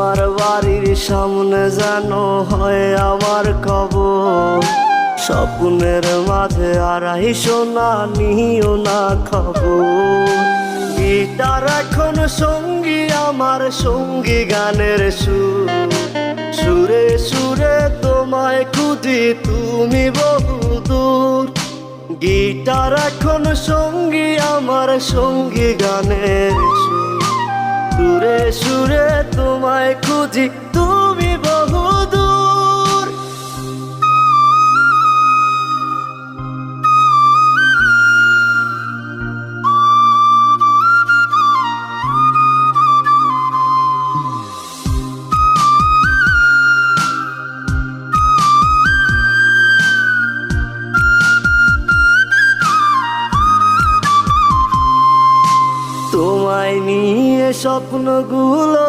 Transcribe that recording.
তোমার বাড়ির সামনে যেন হয় আমার কবর। স্বপ্নের মাঝে আড়াই সোনা নিও না খবর। গিটার এখন সঙ্গী আমার, সঙ্গী গানের সুর। সুরে সুরে তোমায় খুঁজি তুমি বহুদূর। গিটার এখন সঙ্গী আমার, সঙ্গী গানের সুর। সুরে সুরে তোমায় খুঁজি তুমি বহুদূর। তোমায় নিয়ে স্বপ্নগুলো